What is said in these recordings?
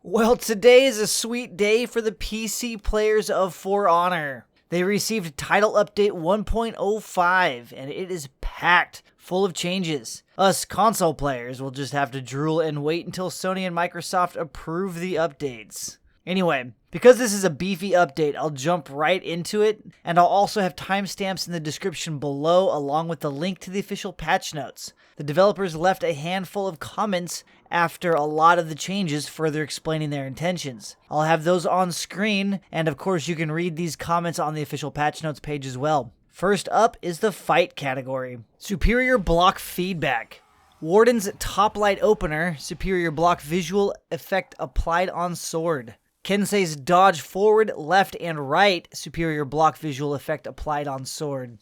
Well, today is a sweet day for the PC players of For Honor. They received Title Update 1.05, and it is packed full of changes. Us console players will just have to drool and wait until Sony and Microsoft approve the updates. Anyway, because this is a beefy update, I'll jump right into it, and I'll also have timestamps in the description below along with the link to the official patch notes. The developers left a handful of comments after a lot of the changes, further explaining their intentions. I'll have those on screen, and of course you can read these comments on the official patch notes page as well. First up is the fight category. Superior block feedback. Warden's top light opener, superior block visual effect applied on sword. Kensei's dodge forward, left, and right, superior block visual effect applied on sword.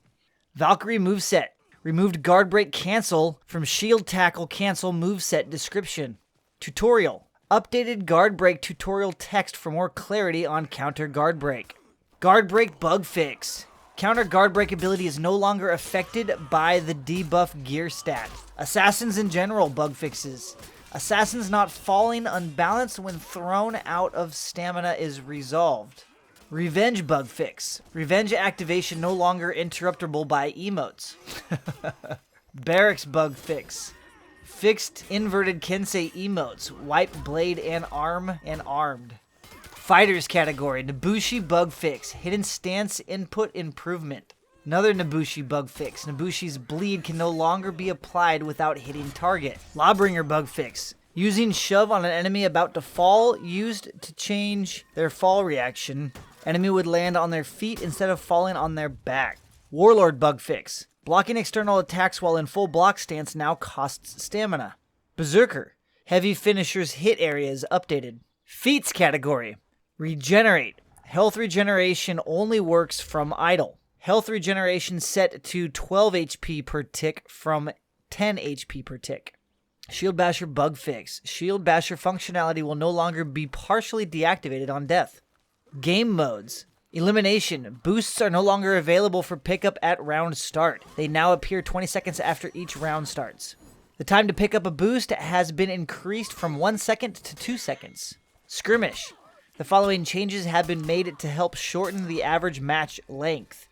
Valkyrie moveset. Removed guard break cancel from shield tackle cancel moveset description. Tutorial. Updated guard break tutorial text for more clarity on counter guard break. Guard break bug fix. Counter guard break ability is no longer affected by the debuff gear stat. Assassins in general bug fixes. Assassins not falling unbalanced when thrown out of stamina is resolved. Revenge bug fix. Revenge activation no longer interruptible by emotes. Barracks bug fix. Fixed inverted Kensei emotes. Wipe blade and arm and armed. Fighters category. Nobushi bug fix. Hidden stance input improvement. Another Nobushi bug fix. Nobushi's bleed can no longer be applied without hitting target. Lawbringer bug fix. Using shove on an enemy about to fall used to change their fall reaction. Enemy would land on their feet instead of falling on their back. Warlord bug fix. Blocking external attacks while in full block stance now costs stamina. Berserker. Heavy finishers hit areas updated. Feats category. Regenerate. Health regeneration only works from idle. Health regeneration set to 12 HP per tick from 10 HP per tick. Shield Basher bug fix. Shield Basher functionality will no longer be partially deactivated on death. Game modes. Elimination. Boosts are no longer available for pickup at round start. They now appear 20 seconds after each round starts. The time to pick up a boost has been increased from 1 second to 2 seconds. Skirmish. The following changes have been made to help shorten the average match length.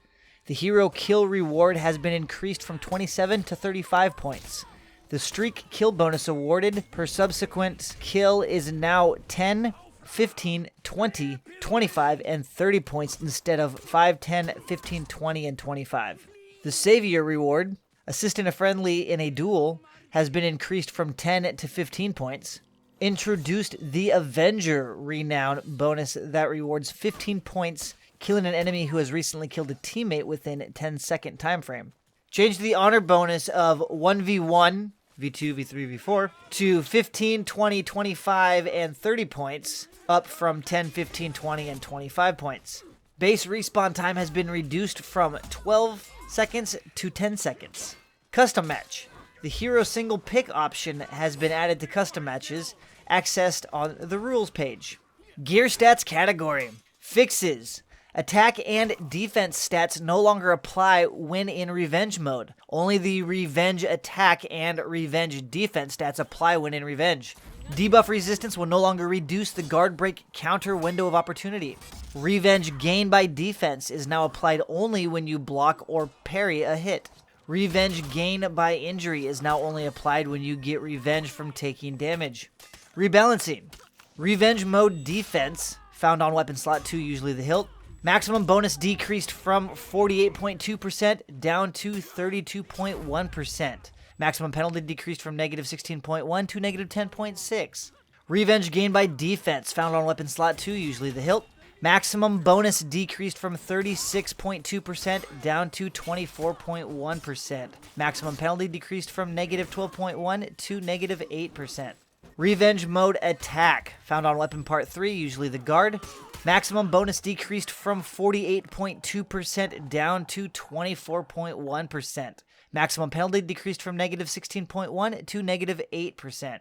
The hero kill reward has been increased from 27 to 35 points. The streak kill bonus awarded per subsequent kill is now 10, 15, 20, 25, and 30 points instead of 5, 10, 15, 20, and 25. The Savior reward, assisting a friendly in a duel, has been increased from 10 to 15 points. Introduced the Avenger renown bonus that rewards 15 points killing an enemy who has recently killed a teammate within a 10-second time frame. Changed the honor bonus of 1v1, v2, v3, v4 to 15, 20, 25, and 30 points, up from 10, 15, 20, and 25 points. Base respawn time has been reduced from 12 seconds to 10 seconds. Custom match. The hero single pick option has been added to custom matches, accessed on the rules page. Gear stats category. Fixes. Attack and defense stats no longer apply when in revenge mode. Only the revenge attack and revenge defense stats apply when in revenge. Debuff resistance will no longer reduce the guard break counter window of opportunity. Revenge gain by defense is now applied only when you block or parry a hit. Revenge gain by injury is now only applied when you get revenge from taking damage. Rebalancing. Revenge mode defense, found on weapon slot 2, usually the hilt. Maximum bonus decreased from 48.2% down to 32.1%. Maximum penalty decreased from negative 16.1 to negative 10.6. Revenge gained by defense, found on weapon slot 2, usually the hilt. Maximum bonus decreased from 36.2% down to 24.1%. Maximum penalty decreased from negative 12.1 to negative 8%. Revenge mode attack, found on weapon part 3, usually the guard. Maximum bonus decreased from 48.2% down to 24.1%. Maximum penalty decreased from negative 16.1 to negative 8%.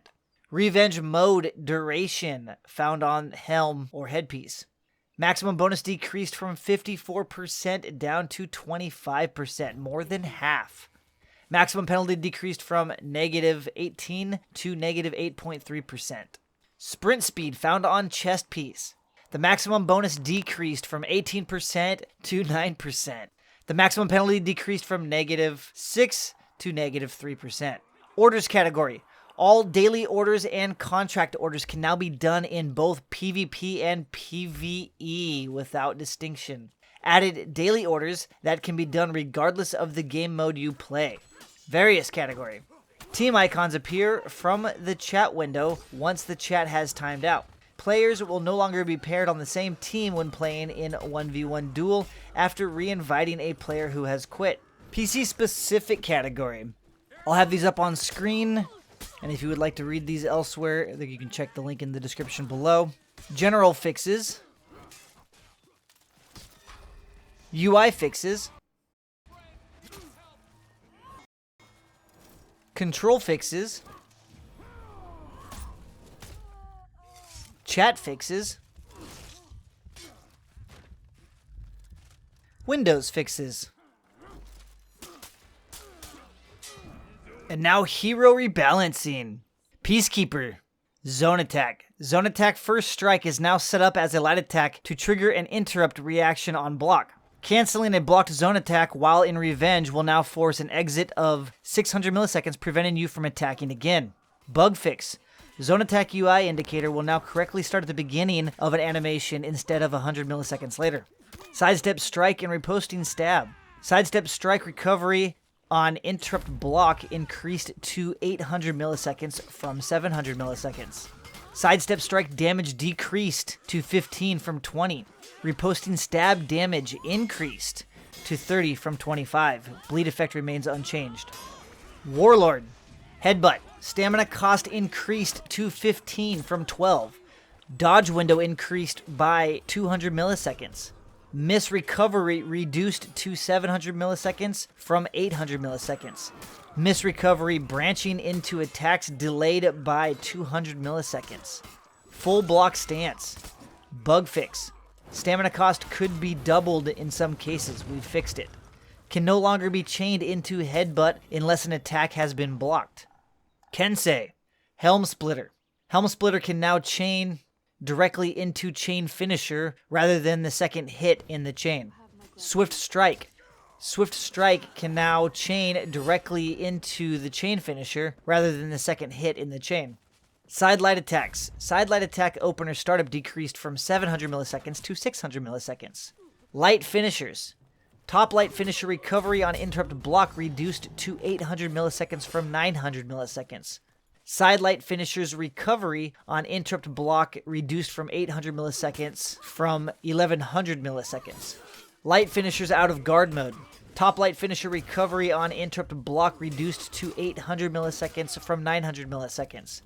Revenge mode duration, found on helm or headpiece. Maximum bonus decreased from 54% down to 25%, more than half. Maximum penalty decreased from negative 18 to negative 8.3%. Sprint speed found on chest piece. The maximum bonus decreased from 18% to 9%. The maximum penalty decreased from -6 to -3%. Orders category. All daily orders and contract orders can now be done in both PvP and PvE without distinction. Added daily orders that can be done regardless of the game mode you play. Various category. Team icons appear from the chat window once the chat has timed out. Players will no longer be paired on the same team when playing in 1v1 duel after re-inviting a player who has quit. PC specific category. I'll have these up on screen, and if you would like to read these elsewhere, you can check the link in the description below. General fixes. UI fixes. Control fixes. Chat fixes. Windows fixes. And now hero rebalancing. Peacekeeper. Zone attack. Zone attack first strike is now set up as a light attack to trigger an interrupt reaction on block. Canceling a blocked zone attack while in revenge will now force an exit of 600 milliseconds, preventing you from attacking again. Bug fix. Zone attack UI indicator will now correctly start at the beginning of an animation instead of 100 milliseconds later. Sidestep strike and riposting stab. Sidestep strike recovery on interrupt block increased to 800 milliseconds from 700 milliseconds. Sidestep strike damage decreased to 15 from 20. Riposting stab damage increased to 30 from 25. Bleed effect remains unchanged. Warlord. Headbutt. Stamina cost increased to 15 from 12. Dodge window increased by 200 milliseconds. Miss recovery reduced to 700 milliseconds from 800 milliseconds. Miss recovery branching into attacks delayed by 200 milliseconds. Full block stance. Bug fix. Stamina cost could be doubled in some cases. We fixed it. Can no longer be chained into headbutt unless an attack has been blocked. Kensei. Helm splitter. Helm splitter can now chain directly into chain finisher rather than the second hit in the chain. Swift strike. Swift strike can now chain directly into the chain finisher rather than the second hit in the chain. Side light attacks. Side light attack opener startup decreased from 700 milliseconds to 600 milliseconds. Light finishers. Top light finisher recovery on interrupt block reduced to 800 milliseconds from 900 milliseconds. Side light finishers recovery on interrupt block reduced from 800 milliseconds from 1100 milliseconds. Light finishers out of guard mode. Top light finisher recovery on interrupt block reduced to 800 milliseconds from 900 milliseconds.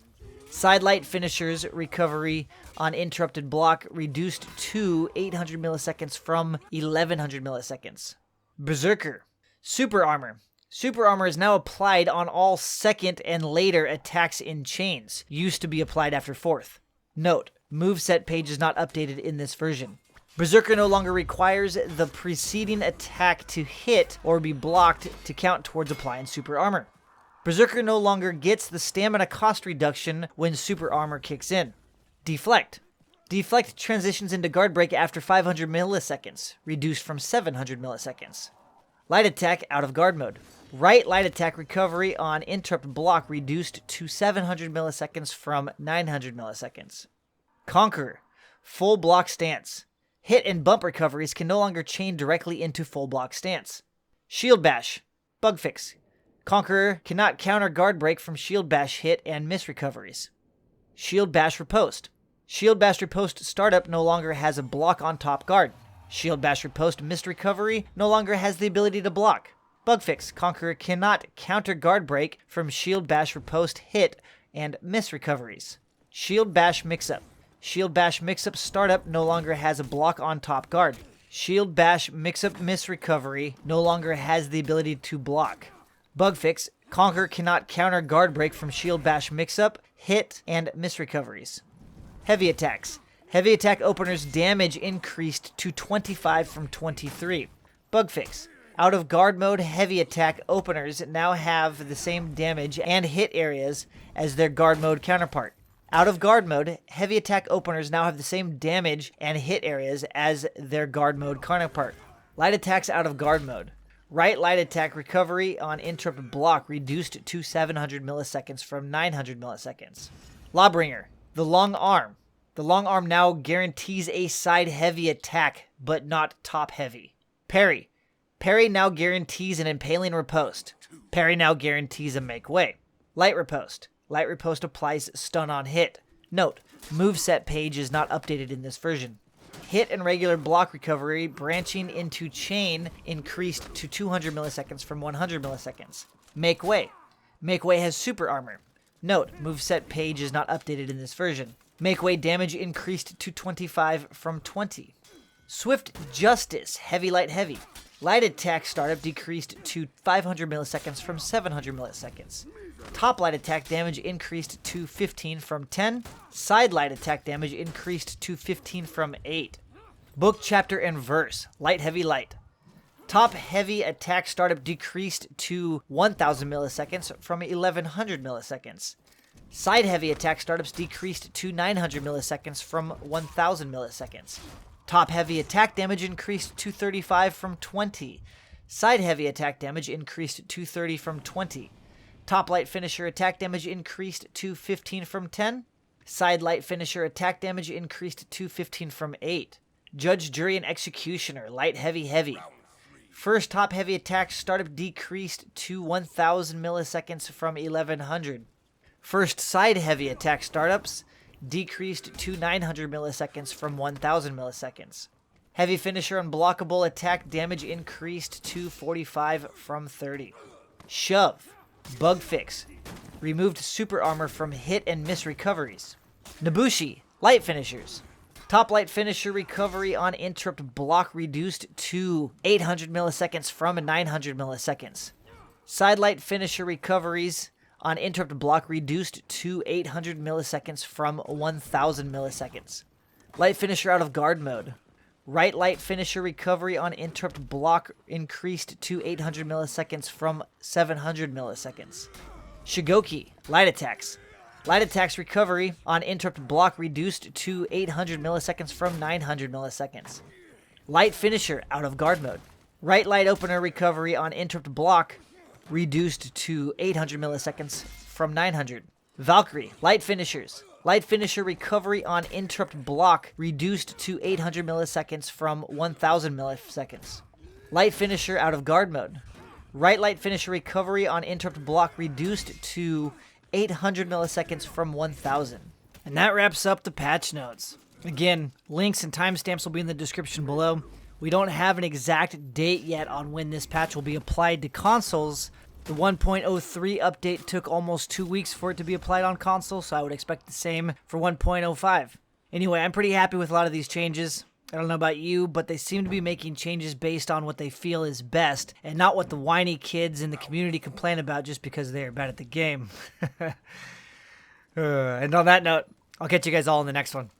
Side light finishers recovery on interrupted block reduced to 800 milliseconds from 1100 milliseconds. Berserker. Super armor. Super armor is now applied on all second and later attacks in chains. Used to be applied after fourth. Note, moveset page is not updated in this version. Berserker no longer requires the preceding attack to hit or be blocked to count towards applying super armor. Berserker no longer gets the stamina cost reduction when super armor kicks in. Deflect. Deflect transitions into guard break after 500 milliseconds, reduced from 700 milliseconds. Light attack out of guard mode. Right light attack recovery on interrupt block reduced to 700 milliseconds from 900 milliseconds. Conqueror. Full block stance. Hit and bump recoveries can no longer chain directly into full block stance. Shield bash. Bug fix. Conqueror cannot counter guard break from shield bash hit and miss recoveries. Shield bash riposte. Shield bash riposte startup no longer has a block on top guard. Shield bash riposte missed recovery no longer has the ability to block. Bug fix. Conqueror cannot counter guard break from shield bash riposte hit and miss recoveries. Shield bash mix-up. Shield bash mix-up startup no longer has a block on top guard. Shield bash mix-up miss recovery no longer has the ability to block. Bug fix. Conqueror cannot counter guard break from shield bash mix-up, hit, and miss recoveries. Heavy attacks. Heavy attack openers damage increased to 25 from 23. Bug fix. Out of guard mode heavy attack openers now have the same damage and hit areas as their guard mode counterpart. Out of guard mode, heavy attack openers now have the same damage and hit areas as their guard mode counterpart. Light attacks out of guard mode. Right light attack recovery on interrupt block reduced to 700 milliseconds from 900 milliseconds. Lawbringer, the long arm. The long arm now guarantees a side heavy attack, but not top heavy. Parry. Parry now guarantees an impaling riposte. Parry now guarantees a make way. Light riposte. Light riposte applies stun on hit. Note, moveset page is not updated in this version. Hit and regular block recovery branching into chain increased to 200 milliseconds from 100 milliseconds. Make way. Make way has super armor. Note, moveset page is not updated in this version. Make way damage increased to 25 from 20. Swift Justice, heavy light heavy. Light attack startup decreased to 500 milliseconds from 700 milliseconds. Top light attack damage increased to 15 from 10. Side light attack damage increased to 15 from 8. Book, chapter, and verse. Light, heavy, light. Top heavy attack startup decreased to 1000 milliseconds from 1100 milliseconds. Side heavy attack startups decreased to 900 milliseconds from 1000 milliseconds. Top heavy attack damage increased to 35 from 20. Side heavy attack damage increased to 30 from 20. Top light finisher attack damage increased to 15 from 10. Side light finisher attack damage increased to 15 from 8. Judge, jury, and executioner, light, heavy, heavy. First top heavy attack startup decreased to 1000 milliseconds from 1100. First side heavy attack startups decreased to 900 milliseconds from 1000 milliseconds. Heavy finisher unblockable attack damage increased to 45 from 30. Shove. Bug fix. Removed super armor from hit and miss recoveries. Nobushi. Light finishers. Top light finisher recovery on interrupt block reduced to 800 milliseconds from 900 milliseconds. Side light finisher recoveries on interrupt block reduced to 800 milliseconds from 1000 milliseconds. Light finisher out of guard mode. Right light finisher recovery on interrupt block increased to 800 milliseconds from 700 milliseconds. Shugoki, light attacks. Light attacks recovery on interrupt block reduced to 800 milliseconds from 900 milliseconds. Light finisher out of guard mode. Right light opener recovery on interrupt block reduced to 800 milliseconds from 900. Valkyrie, light finishers. Light finisher recovery on interrupt block reduced to 800 milliseconds from 1000 milliseconds. Light finisher out of guard mode. Right light finisher recovery on interrupt block reduced to 800 milliseconds from 1000. And that wraps up the patch notes. Again, links and timestamps will be in the description below. We don't have an exact date yet on when this patch will be applied to consoles. The 1.03 update took almost 2 weeks for it to be applied on console, so I would expect the same for 1.05. Anyway, I'm pretty happy with a lot of these changes. I don't know about you, but they seem to be making changes based on what they feel is best, and not what the whiny kids in the community complain about just because they are bad at the game. And on that note, I'll catch you guys all in the next one.